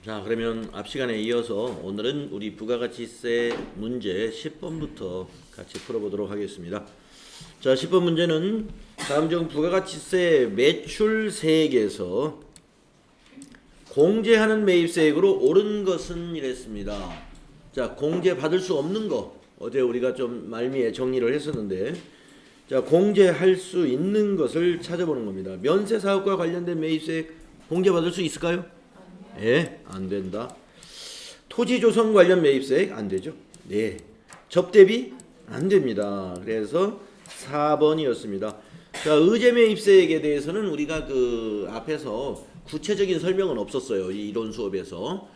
자, 그러면 앞 시간에 이어서 오늘은 우리 부가가치세 문제 10번부터 같이 풀어보도록 하겠습니다. 자, 10번 문제는 다음 중 부가가치세 매출세액에서 공제하는 매입세액으로 옳은 것은 이랬습니다. 자, 공제 받을 수 없는 거 어제 우리가 좀 말미에 정리를 했었는데, 자, 공제할 수 있는 것을 찾아보는 겁니다. 면세 사업과 관련된 매입세액 공제 받을 수 있을까요? 예, 안 된다. 토지 조성 관련 매입세액 안 되죠. 네. 접대비 안 됩니다. 그래서 4번이었습니다. 자, 의제 매입세액에 대해서는 우리가 그 앞에서 구체적인 설명은 없었어요. 이 이론 수업에서.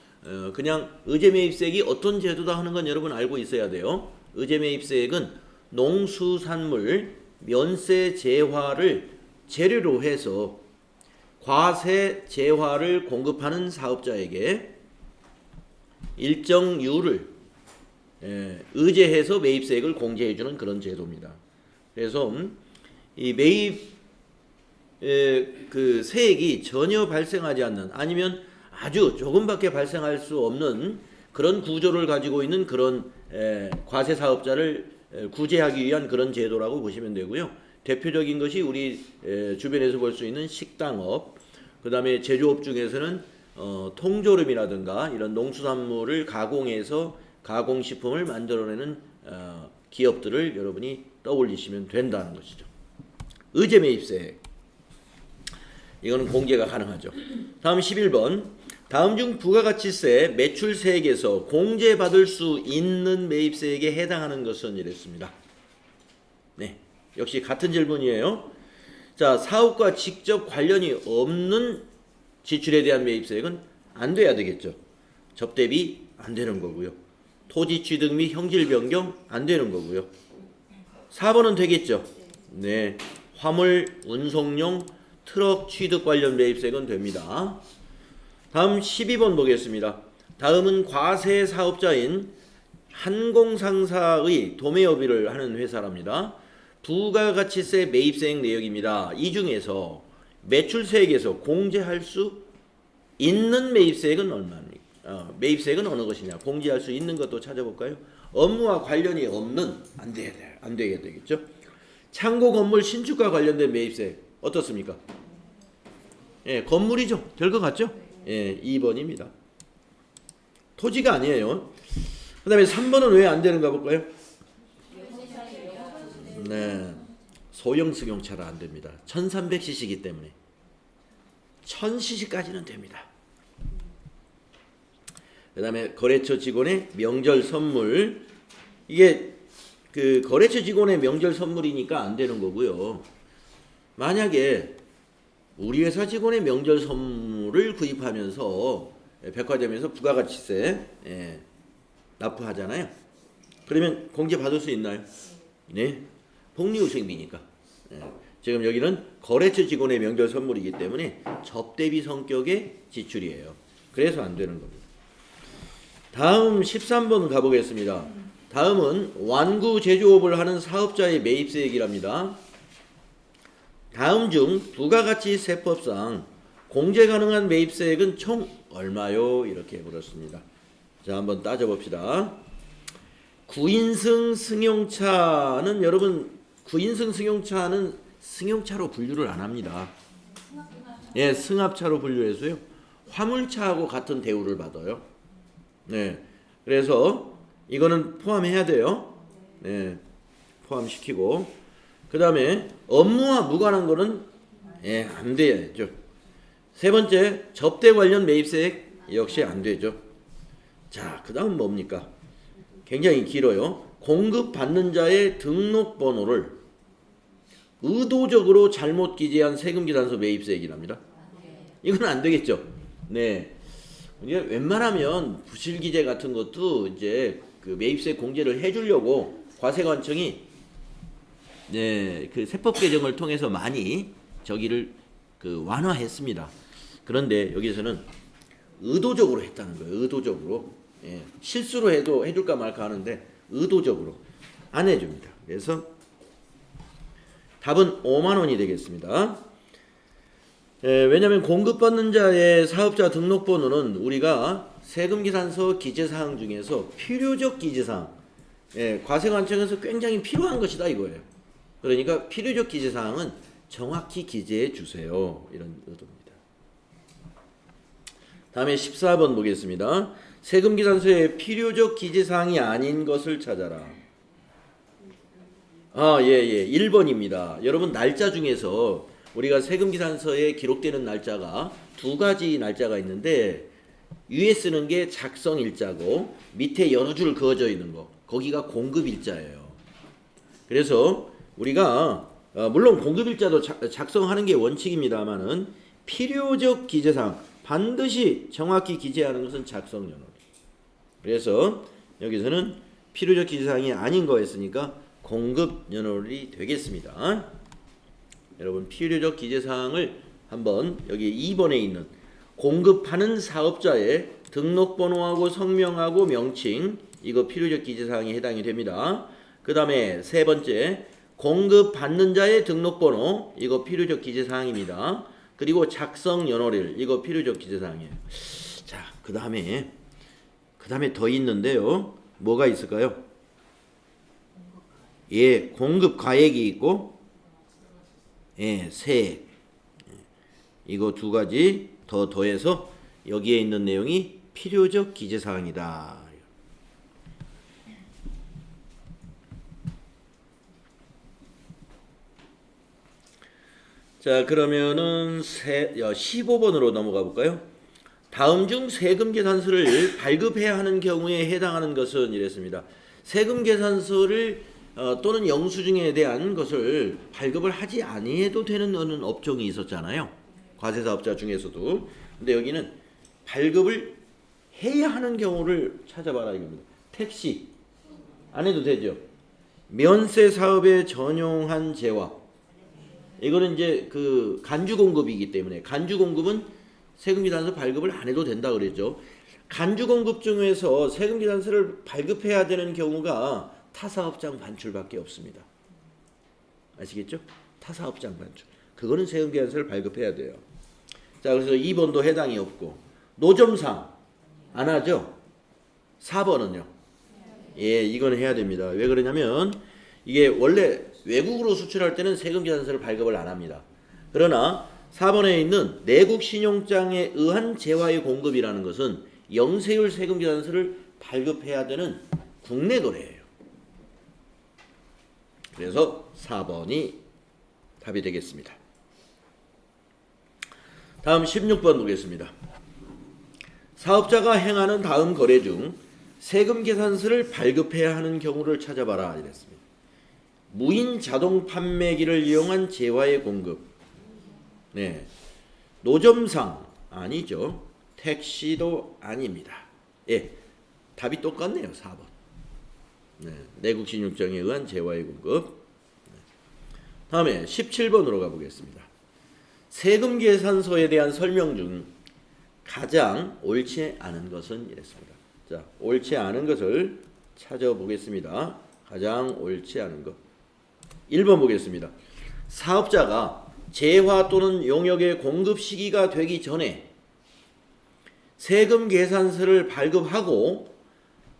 그냥 의제 매입세액이 어떤 제도다 하는 건 여러분 알고 있어야 돼요. 의제 매입세액은 농수산물 면세 재화를 재료로 해서 과세 재화를 공급하는 사업자에게 일정률을 의제해서 매입세액을 공제해주는 그런 제도입니다. 그래서 이 매입 그 세액이 전혀 발생하지 않는, 아니면 아주 조금밖에 발생할 수 없는 그런 구조를 가지고 있는 그런 과세 사업자를 구제하기 위한 그런 제도라고 보시면 되고요. 대표적인 것이 우리 주변에서 볼 수 있는 식당업, 그 다음에 제조업 중에서는 통조림이라든가 이런 농수산물을 가공해서 가공식품을 만들어내는 기업들을 여러분이 떠올리시면 된다는 것이죠. 의제 매입세액, 이거는 공제가 가능하죠. 다음 11번, 다음 중 부가가치세 매출세액에서 공제받을 수 있는 매입세액에 해당하는 것은 이랬습니다. 네, 역시 같은 질문이에요. 자, 사업과 직접 관련이 없는 지출에 대한 매입세액은 안 돼야 되겠죠. 접대비 안 되는 거고요. 토지 취득 및 형질 변경 안 되는 거고요. 4번은 되겠죠. 네, 화물 운송용 트럭 취득 관련 매입세액은 됩니다. 다음 12번 보겠습니다. 다음은 과세 사업자인 한공상사의 도매업의를 하는 회사랍니다. 부가가치세 매입세액 내역입니다. 이 중에서 매출세액에서 공제할 수 있는 매입세액은 얼마입니까? 매입세액은 어느 것이냐? 공제할 수 있는 것도 찾아볼까요? 업무와 관련이 없는, 안 되게 되겠죠. 창고 건물 신축과 관련된 매입세액 어떻습니까? 예, 건물이죠. 될 것 같죠? 예, 2번입니다. 토지가 아니에요. 그 다음에 3번은 왜 안 되는가 볼까요? 네, 소형 승용차라 안 됩니다. 1300cc이기 때문에 1000cc까지는 됩니다. 그 다음에 거래처 직원의 명절 선물, 이게 그 거래처 직원의 명절 선물이니까 안 되는 거고요. 만약에 우리 회사 직원의 명절 선물을 구입하면서 백화점에서 부가가치세 납부하잖아요. 그러면 공제 받을 수 있나요? 네, 복리후생비니까. 지금 여기는 거래처 직원의 명절 선물이기 때문에 접대비 성격의 지출이에요. 그래서 안 되는 겁니다. 다음 13번 가보겠습니다. 다음은 완구 제조업을 하는 사업자의 매입세액이랍니다. 다음 중 부가가치세법상 공제 가능한 매입세액은 총 얼마요? 이렇게 물었습니다. 자, 한번 따져봅시다. 9인승 승용차는, 여러분 9인승 승용차는 승용차로 분류를 안 합니다. 예, 승합차로 분류해서요. 화물차하고 같은 대우를 받아요. 네, 그래서 이거는 포함해야 돼요. 네, 포함시키고, 그 다음에 업무와 무관한 거는 안 되죠. 세 번째, 접대 관련 매입세액 역시 안 되죠. 자, 그 다음 뭡니까? 굉장히 길어요. 공급받는 자의 등록번호를 의도적으로 잘못 기재한 세금계산서 매입세액이랍니다. 이건 안 되겠죠. 네, 이게 웬만하면 부실기재 같은 것도 이제 그 매입세 공제를 해주려고 과세관청이 그 세법 개정을 통해서 많이 저기를 그 완화했습니다. 그런데 여기서는 의도적으로 했다는 거예요. 의도적으로. 실수로 해도 해줄까 말까 하는데 의도적으로 안 해줍니다. 그래서 답은 5만 원이 되겠습니다. 왜냐하면 공급받는 자의 사업자 등록번호는 우리가 세금계산서 기재사항 중에서 필요적 기재사항, 과세관청에서 굉장히 필요한 것이다 이거예요. 그러니까 필요적 기재사항은 정확히 기재해 주세요. 이런 의도입니다. 다음에 14번 보겠습니다. 세금계산서에 필요적 기재사항이 아닌 것을 찾아라. 1번입니다. 여러분 날짜 중에서 우리가 세금계산서에 기록되는 날짜가 두 가지 날짜가 있는데 위에 쓰는 게 작성일자고 밑에 여러 줄 그어져 있는 거 거기가 공급일자예요. 그래서 우리가 물론 공급일자도 작성하는 게 원칙입니다만은 필요적 기재사항 반드시 정확히 기재하는 것은 작성연월. 그래서 여기서는 필요적 기재사항이 아닌 거였으니까 공급연월이 되겠습니다. 여러분 필요적 기재사항을 한번 여기 2번에 있는 공급하는 사업자의 등록번호하고 성명하고 명칭 이거 필요적 기재사항에 해당이 됩니다. 그 다음에 세 번째 공급받는 자의 등록번호 이거 필요적 기재사항입니다. 그리고 작성연월일 이거 필요적 기재사항이에요. 자, 그 다음에 더 있는데요. 뭐가 있을까요? 공급 가액이 있고 세액 이거 두 가지 더해서 여기에 있는 내용이 필요적 기재사항이다. 자, 그러면은 15번으로 넘어가 볼까요? 다음 중 세금계산서를 발급해야 하는 경우에 해당하는 것은 이랬습니다. 세금계산서를 또는 영수증에 대한 것을 발급을 하지 아니해도 되는 어느 업종이 있었잖아요. 과세사업자 중에서도. 근데 여기는 발급을 해야 하는 경우를 찾아봐라 이겁니다. 택시 안 해도 되죠. 면세 사업에 전용한 재화. 이거는 이제 그 간주 공급이기 때문에 간주 공급은 세금계산서 발급을 안 해도 된다 그랬죠. 간주 공급 중에서 세금계산서를 발급해야 되는 경우가 타사업장 반출밖에 없습니다. 아시겠죠? 타사업장 반출. 그거는 세금계산서를 발급해야 돼요. 자, 그래서 2번도 해당이 없고 노점상 안 하죠? 4번은요? 이건 해야 됩니다. 왜 그러냐면 이게 원래 외국으로 수출할 때는 세금계산서를 발급을 안 합니다. 그러나 4번에 있는 내국 신용장에 의한 재화의 공급이라는 것은 영세율 세금계산서를 발급해야 되는 국내 거래예요. 그래서 4번이 답이 되겠습니다. 다음 16번 보겠습니다. 사업자가 행하는 다음 거래 중 세금계산서를 발급해야 하는 경우를 찾아봐라 이랬습니다. 무인 자동 판매기를 이용한 재화의 공급. 노점상 아니죠. 택시도 아닙니다. 답이 똑같네요. 4번. 내국 신용장에 의한 재화의 공급. 다음에 17번으로 가보겠습니다. 세금계산서에 대한 설명 중 가장 옳지 않은 것은 이랬습니다. 자, 옳지 않은 것을 찾아보겠습니다. 가장 옳지 않은 것. 1번 보겠습니다. 사업자가 재화 또는 용역의 공급 시기가 되기 전에 세금계산서를 발급하고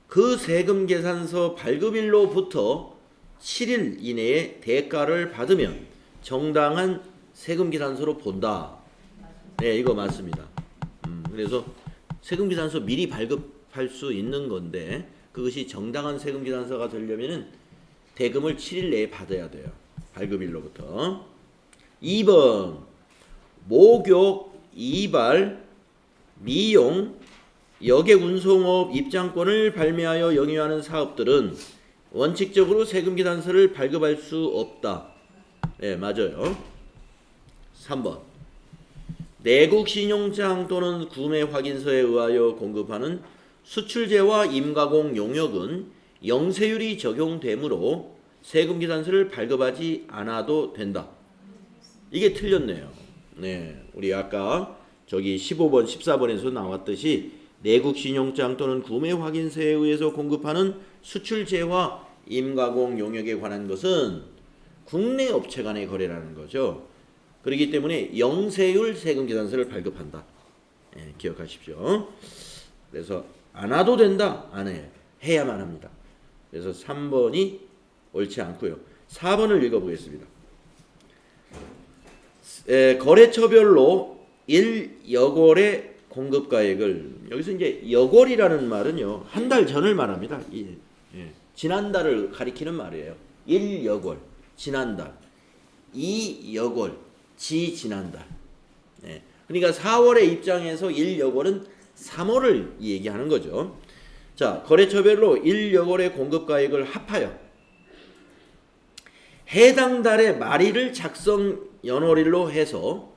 그 세금계산서 발급일로부터 7일 이내에 대가를 받으면 정당한 세금계산서로 본다. 이거 맞습니다. 그래서 세금계산서 미리 발급할 수 있는 건데 그것이 정당한 세금계산서가 되려면은 대금을 7일 내에 받아야 돼요. 발급일로부터. 2번 목욕, 이발, 미용, 여객 운송업 입장권을 발매하여 영위하는 사업들은 원칙적으로 세금계산서를 발급할 수 없다. 맞아요. 3번 내국 신용장 또는 구매 확인서에 의하여 공급하는 수출재와 임가공 용역은 영세율이 적용되므로 세금계산서를 발급하지 않아도 된다. 이게 틀렸네요. 우리 아까 저기 15번, 14번에서 나왔듯이 내국 신용장 또는 구매 확인서에 의해서 공급하는 수출재와 임가공 용역에 관한 것은 국내 업체 간의 거래라는 거죠. 그렇기 때문에 영세율 세금계산서를 발급한다. 예, 기억하십시오. 그래서 안 와도 된다. 안 해. 해야만 합니다. 그래서 3번이 옳지 않고요. 4번을 읽어보겠습니다. 거래처별로 1여골의 공급가액을, 여기서 이제 여골이라는 말은요, 한 달 전을 말합니다. 지난달을 가리키는 말이에요. 1여골, 지난달. 2여골, 지난달. 그러니까 4월의 입장에서 1여골은 3월을 얘기하는 거죠. 자, 거래처별로 1여골의 공급가액을 합하여 해당 달의 말일을 작성 연월일로 해서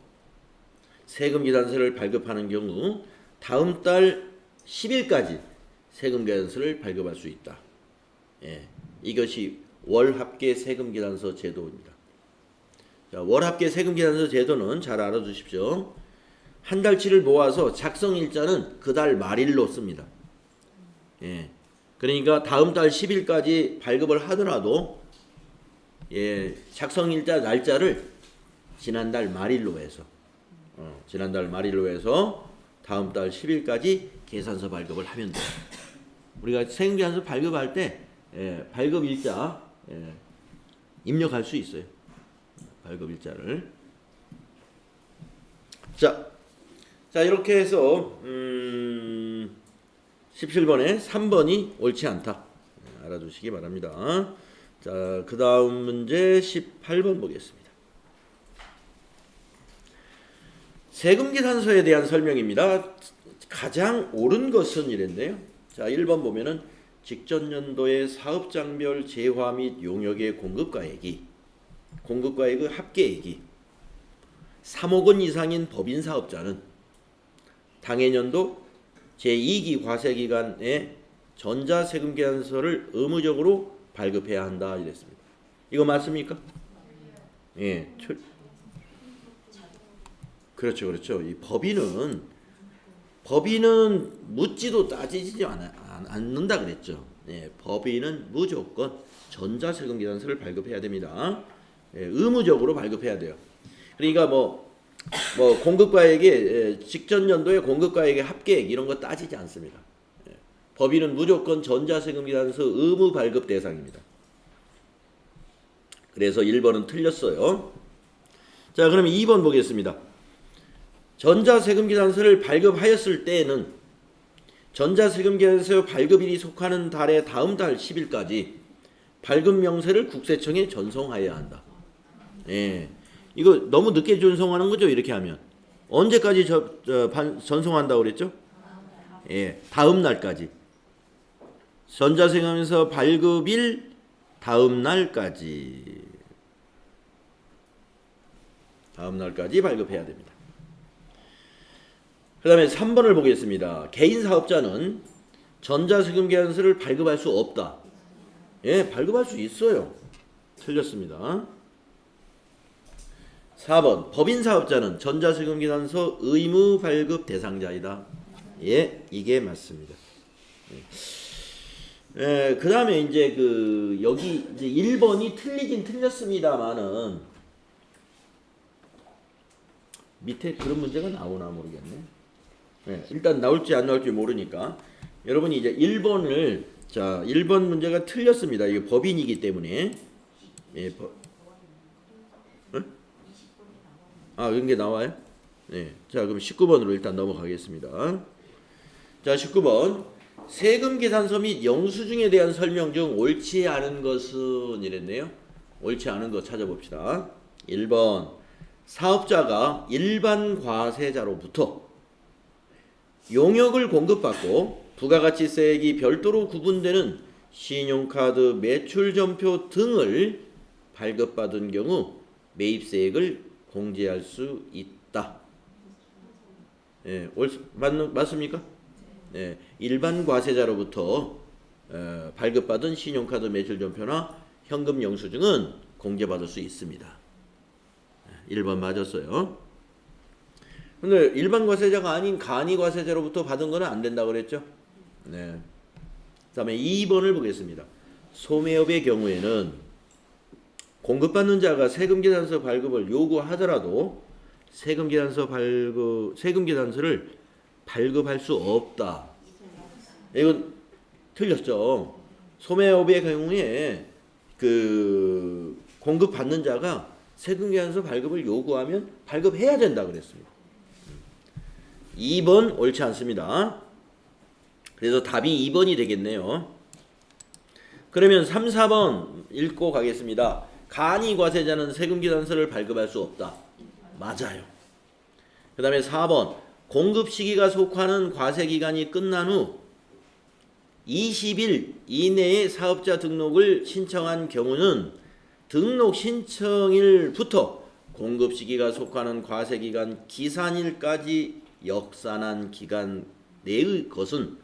세금계산서를 발급하는 경우 다음 달 10일까지 세금계산서를 발급할 수 있다. 이것이 월합계 세금계산서 제도입니다. 자, 월합계 세금계산서 제도는 잘 알아두십시오. 한 달치를 모아서 작성일자는 그 달 말일로 씁니다. 그러니까 다음 달 10일까지 발급을 하더라도 작성일자 날짜를 지난달 말일로 해서 다음 달 10일까지 계산서 발급을 하면 돼요. 우리가 세금계산서 발급할 때 발급일자 입력할 수 있어요. 발급일자를. 자 이렇게 해서 17번에 3번이 옳지 않다. 알아두시기 바랍니다. 자, 그 다음 문제 18번 보겠습니다. 세금계산서에 대한 설명입니다. 가장 옳은 것은 이랬네요. 자, 1번 보면은 직전 연도의 사업장별 재화 및 용역의 공급가액의 합계액이 3억 원 이상인 법인 사업자는 당해년도 제2기 과세기간에 전자세금계산서를 의무적으로 발급해야 한다 이랬습니다. 이거 맞습니까? 예, 그렇죠. 이 법인은 묻지도 따지지 않는다 그랬죠. 법인은 무조건 전자세금계산서를 발급해야 됩니다. 의무적으로 발급해야 돼요. 그러니까 뭐 공급가액의 직전 연도의 공급가액의 합계액 이런 거 따지지 않습니다. 법인은 무조건 전자세금계산서 의무 발급 대상입니다. 그래서 1번은 틀렸어요. 자, 그럼 2번 보겠습니다. 전자세금계산서를 발급하였을 때에는 전자세금계산서 발급일이 속하는 달의 다음 달 10일까지 발급 명세를 국세청에 전송하여야 한다. 이거 너무 늦게 전송하는 거죠. 이렇게 하면 언제까지 전송한다고 그랬죠? 다음 날까지. 전자세금계산서 발급일 다음 날까지 발급해야 됩니다. 그 다음에 3번을 보겠습니다. 개인 사업자는 전자세금계산서를 발급할 수 없다. 발급할 수 있어요. 틀렸습니다. 4번 법인 사업자는 전자세금계산서 의무 발급 대상자이다. 이게 맞습니다. 그 다음에 이제 여기 이제 1번이 틀리긴 틀렸습니다만은 밑에 그런 문제가 나오나 모르겠네. 일단 나올지 안 나올지 모르니까 여러분이 이제 1번을 1번 문제가 틀렸습니다. 이게 법인이기 때문에 그런 게 나와요? 자, 그럼 19번으로 일단 넘어가겠습니다. 자, 19번. 세금계산서 및 영수증에 대한 설명 중 옳지 않은 것은 이랬네요. 옳지 않은 거 찾아봅시다. 1번. 사업자가 일반 과세자로부터 용역을 공급받고 부가가치세액이 별도로 구분되는 신용카드 매출전표 등을 발급받은 경우 매입세액을 공제할 수 있다. 맞습니까? 일반 과세자로부터 발급받은 신용카드 매출전표나 현금 영수증은 공제받을 수 있습니다. 1번 맞았어요. 근데 일반 과세자가 아닌 간이 과세자로부터 받은 거는 안 된다고 그랬죠? 그 다음에 2번을 보겠습니다. 소매업의 경우에는 공급받는 자가 세금계산서 발급을 요구하더라도 세금계산서를 발급할 수 없다. 이건 틀렸죠. 소매업의 경우에 그 공급받는 자가 세금계산서 발급을 요구하면 발급해야 된다 그랬습니다. 2번 옳지 않습니다. 그래서 답이 2번이 되겠네요. 그러면 3, 4번 읽고 가겠습니다. 간이과세자는 세금계산서를 발급할 수 없다. 맞아요. 그 다음에 4번 공급 시기가 속하는 과세기간이 끝난 후 20일 이내에 사업자 등록을 신청한 경우는 등록 신청일부터 공급 시기가 속하는 과세기간 기산일까지 역산한 기간 내의 것은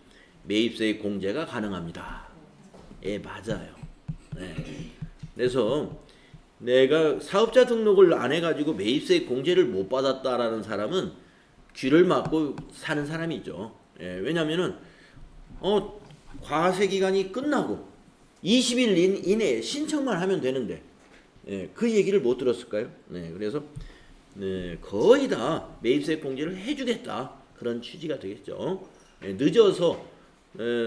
매입세 공제가 가능합니다. 예, 맞아요. 네. 그래서 내가 사업자 등록을 안 해가지고 매입세 공제를 못 받았다라는 사람은 귀를 막고 사는 사람이죠. 예, 왜냐면은 과세 기간이 끝나고 20일 이내에 신청만 하면 되는데 그 얘기를 못 들었을까요? 네, 그래서 거의 다 매입세 공제를 해주겠다 그런 취지가 되겠죠. 늦어서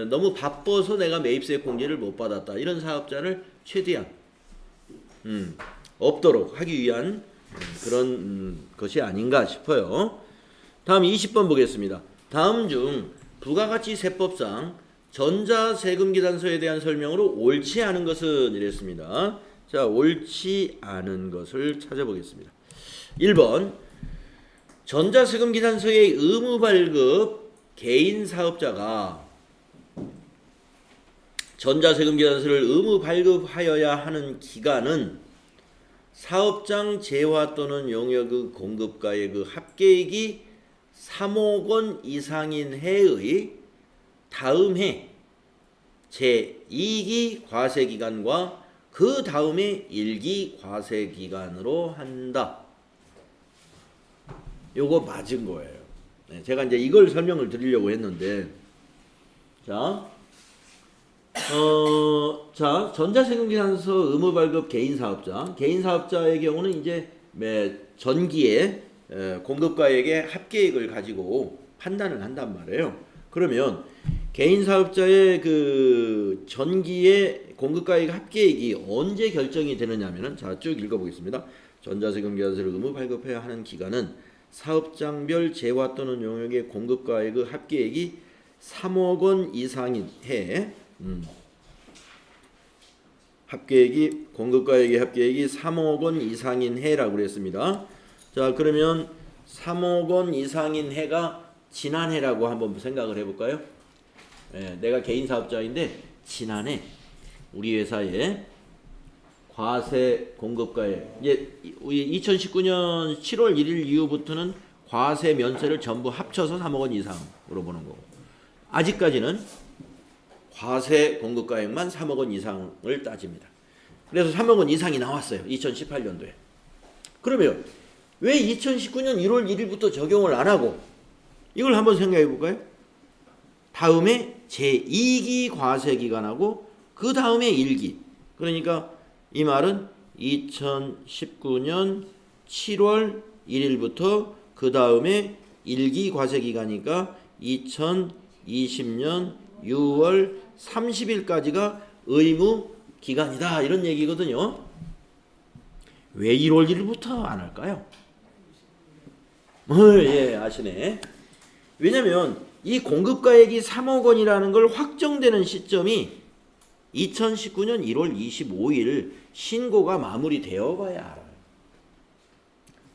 너무 바빠서 내가 매입세 공제를 못 받았다 이런 사업자를 최대한 없도록 하기 위한 그런 것이 아닌가 싶어요. 다음 20번 보겠습니다. 다음 중 부가가치 세법상 전자세금계산서에 대한 설명으로 옳지 않은 것은 이랬습니다. 자, 옳지 않은 것을 찾아보겠습니다. 1번 전자세금계산서의 의무발급 개인사업자가 전자세금계산서를 의무발급하여야 하는 기간은 사업장 재화 또는 용역의 공급가액의 합계액이 3억 원 이상인 해의 다음 해 제2기 과세기간과 그 다음에 1기 과세기간으로 한다. 요거 맞은 거예요. 제가 이제 이걸 설명을 드리려고 했는데 자, 전자세금계산서 의무발급 개인사업자의 경우는 이제 전기에 공급가액의 합계액을 가지고 판단을 한단 말이에요. 그러면 개인사업자의 그 전기의 공급가액 합계액이 언제 결정이 되느냐면은 자, 쭉 읽어보겠습니다. 전자세금계산서를 의무발급해야 하는 기간은 사업장별 재화 또는 용역의 공급가액의 합계액이 3억 원 이상인 해 공급가액의 합계액이 3억 원 이상인 해라고 그랬습니다. 자, 그러면 3억 원 이상인 해가 지난해라고 한번 생각을 해볼까요? 내가 개인 사업자인데 지난해 우리 회사에 과세 공급가액 이제 2019년 7월 1일 이후부터는 과세 면세를 전부 합쳐서 3억 원 이상으로 보는 거고 아직까지는 과세 공급가액만 3억 원 이상을 따집니다. 그래서 3억 원 이상이 나왔어요. 2018년도에. 그러면 왜 2019년 1월 1일부터 적용을 안 하고 이걸 한번 생각해 볼까요? 다음에 제2기 과세기간하고 그 다음에 1기. 그러니까 이 말은 2019년 7월 1일부터 그 다음에 1기 과세기간이니까 2020년 6월 30일까지가 의무 기간이다 이런 얘기거든요. 왜 1월 1일부터 안 할까요? 예, 아시네. 왜냐면 이 공급가액이 3억 원이라는 걸 확정되는 시점이 2019년 1월 25일 신고가 마무리되어 봐야 알아요.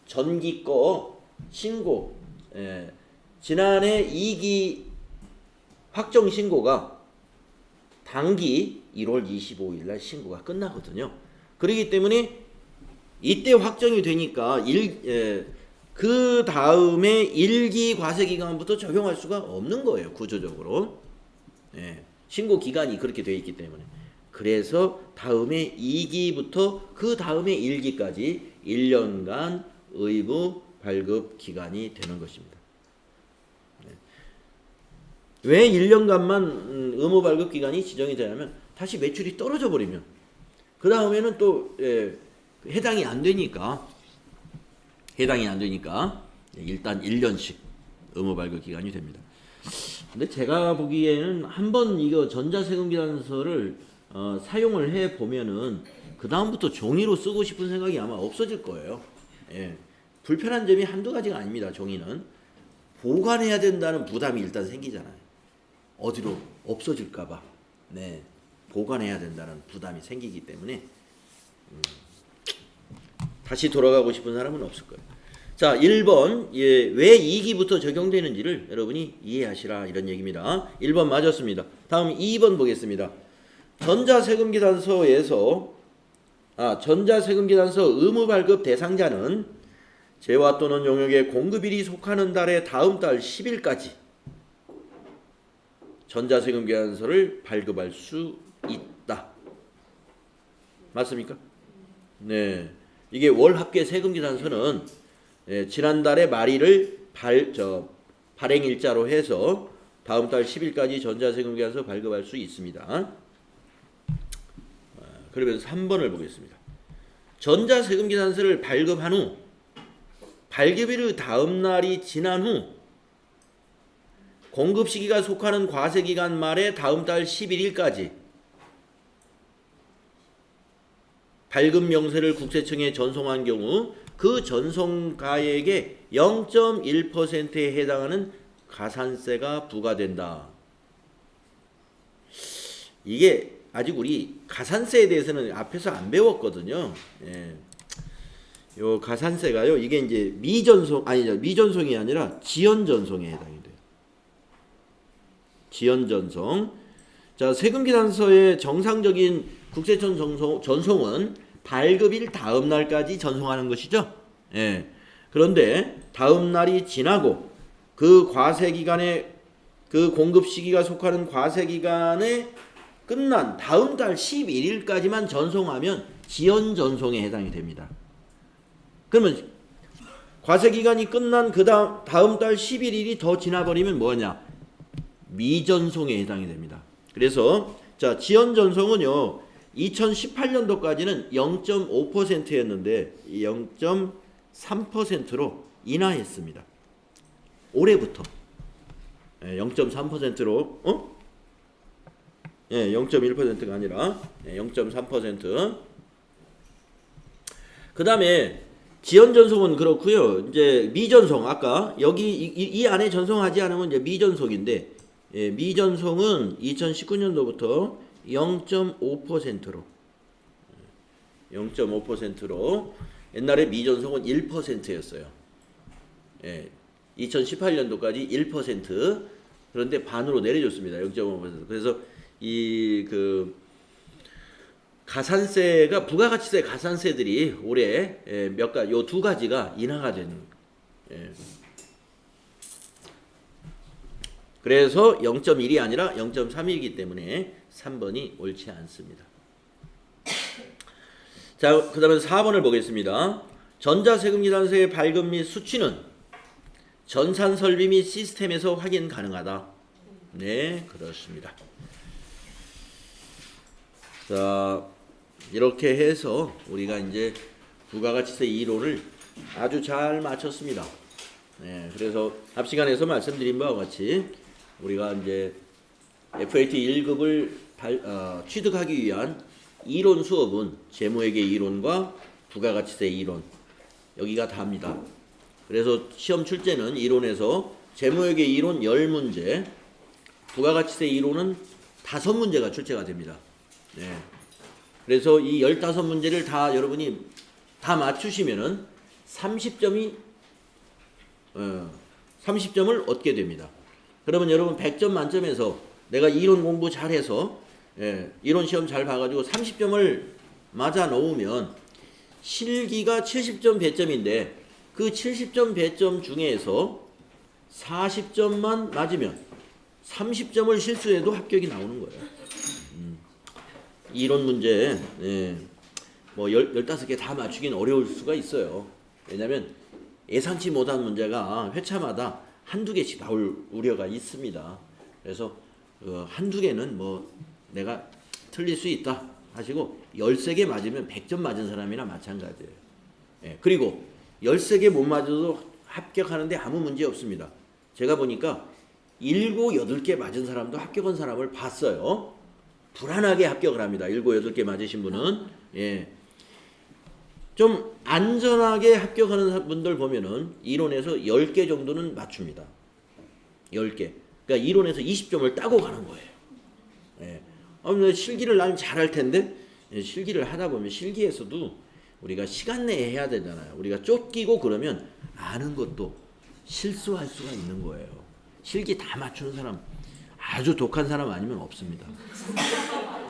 전기 거 신고 지난해 2기 확정 신고가 당기 1월 25일 날 신고가 끝나거든요. 그렇기 때문에 이때 확정이 되니까 그 다음에 1기 과세기간부터 적용할 수가 없는 거예요. 구조적으로. 신고 기간이 그렇게 되어 있기 때문에. 그래서 다음에 2기부터 그 다음에 1기까지 1년간 의무 발급 기간이 되는 것입니다. 왜 1년간만 의무 발급 기간이 지정이 되냐면 다시 매출이 떨어져 버리면 그 다음에는 또 해당이 안 되니까 일단 1년씩 의무 발급 기간이 됩니다. 근데 제가 보기에는 한번 이거 전자세금기관서를 사용을 해 보면은 그 다음부터 종이로 쓰고 싶은 생각이 아마 없어질 거예요. 예. 불편한 점이 한두 가지가 아닙니다. 종이는 보관해야 된다는 부담이 일단 생기잖아요. 어디로 없어질까봐. 네, 보관해야 된다는 부담이 생기기 때문에 다시 돌아가고 싶은 사람은 없을 거예요. 자, 1번 왜 2기부터 적용되는지를 여러분이 이해하시라 이런 얘기입니다. 1번 맞았습니다. 다음 2번 보겠습니다. 전자세금계산서 의무발급 대상자는 재화 또는 용역의 공급일이 속하는 달의 다음 달 10일까지 전자세금계산서를 발급할 수 있다. 맞습니까? 네. 이게 월합계 세금계산서는 지난달에 말일을 발행일자로 해서 다음 달 10일까지 전자세금계산서 발급할 수 있습니다. 그러면서 3번을 보겠습니다. 전자세금계산서를 발급한 후 발급일의 다음 날이 지난 후 공급 시기가 속하는 과세기간 말에 다음 달 11일까지 발급 명세를 국세청에 전송한 경우 그 전송가액의 0.1%에 해당하는 가산세가 부과된다. 이게 아직 우리 가산세에 대해서는 앞에서 안 배웠거든요. 예. 요 가산세가요. 이게 이제 미전송이 아니라 지연전송에 해당이 돼요. 지연전송. 자, 세금계산서의 정상적인 국세청 전송은 발급일 다음 날까지 전송하는 것이죠. 예. 그런데 다음 날이 지나고 그 과세기간에 그 공급 시기가 속하는 과세기간에 끝난 다음 달 11일까지만 전송하면 지연전송에 해당이 됩니다. 그러면 과세기간이 끝난 그 다음 달 11일이 더 지나버리면 뭐냐? 미전송에 해당이 됩니다. 그래서 자, 지연전송은요 2018년도까지는 0.5%였는데 0.3%로 인하했습니다. 올해부터 0.3%로 0.1%가 아니라 0.3%. 그 다음에 지연전송은 그렇고요. 이제 미전송 아까 여기 이 안에 전송하지 않으면 이제 미전송인데 미전송은 2019년도부터 0.5%로 옛날에 미전송은 1%였어요. 2018년도까지 1% 그런데 반으로 내려줬습니다. 0.5%. 그래서 이 그 가산세가 부가가치세 가산세들이 올해 요 두 가지가 인하가 되는. 그래서 0.1이 아니라 0.3이기 때문에 3번이 옳지 않습니다. 자, 그 다음에 4번을 보겠습니다. 전자세금계산서의 발급 및 수취는 전산설비 및 시스템에서 확인 가능하다. 네, 그렇습니다. 자, 이렇게 해서 우리가 이제 부가가치세 이론을 아주 잘 마쳤습니다. 네, 그래서 앞 시간에서 말씀드린 바와 같이 우리가 이제 FAT 1급을 취득하기 위한 이론 수업은 재무회계 이론과 부가가치세 이론 여기가 다입니다. 그래서 시험 출제는 이론에서 재무회계 이론 10문제, 부가가치세 이론은 5문제가 출제가 됩니다. 네. 그래서 이 15문제를 다 여러분이 다 맞추시면은 30점을 얻게 됩니다. 그러면 여러분 100점 만점에서 내가 이론 공부 잘해서 이론 시험 잘 봐가지고 30점을 맞아 놓으면 실기가 70점 배점인데 그 70점 배점 중에서 40점만 맞으면 30점을 실수해도 합격이 나오는 거예요. 이론 문제 뭐 15개 다 맞추긴 어려울 수가 있어요. 왜냐하면 예상치 못한 문제가 회차마다 한두 개씩 나올 우려가 있습니다. 그래서 한두 개는 뭐 내가 틀릴 수 있다 하시고 13개 맞으면 100점 맞은 사람이나 마찬가지예요. 예, 그리고 13개 못 맞아도 합격하는데 아무 문제 없습니다. 제가 보니까 7, 8개 맞은 사람도 합격한 사람을 봤어요. 불안하게 합격을 합니다. 7, 8개 맞으신 분은. 예. 좀 안전하게 합격하는 분들 보면은 이론에서 10개 정도는 맞춥니다. 10개. 그러니까 이론에서 20점을 따고 가는 거예요. 예. 실기를 나는 잘할 텐데 실기를 하다 보면 실기에서도 우리가 시간 내에 해야 되잖아요. 우리가 쫓기고 그러면 아는 것도 실수할 수가 있는 거예요. 실기 다 맞추는 사람 아주 독한 사람 아니면 없습니다.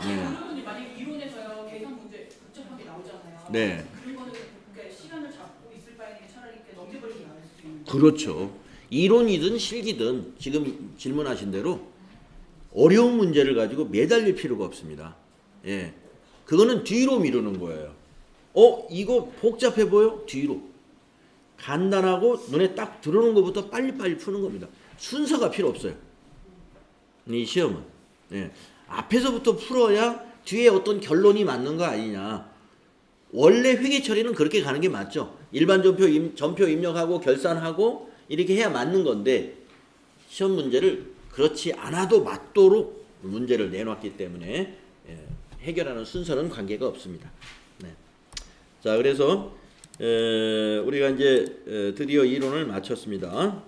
네. 여러분이 만약 이론에서요 계산 문제 복잡하게 나오잖아요. 네. 그런 거는 그러니까 시간을 잡고 있을 바에는 차라리 이렇게 넘겨버리는 게 나을 수도 있는. 그렇죠. 이론이든 실기든 지금 질문하신 대로 어려운 문제를 가지고 매달릴 필요가 없습니다. 예. 그거는 뒤로 미루는 거예요. 이거 복잡해 보여? 뒤로. 간단하고 눈에 딱 들어오는 것부터 빨리빨리 푸는 겁니다. 순서가 필요 없어요. 이 시험은. 예. 앞에서부터 풀어야 뒤에 어떤 결론이 맞는 거 아니냐. 원래 회계 처리는 그렇게 가는 게 맞죠. 일반 전표 입력하고 결산하고 이렇게 해야 맞는 건데 시험 문제를 그렇지 않아도 맞도록 문제를 내놨기 때문에 해결하는 순서는 관계가 없습니다. 네. 자, 그래서 우리가 이제 드디어 이론을 마쳤습니다.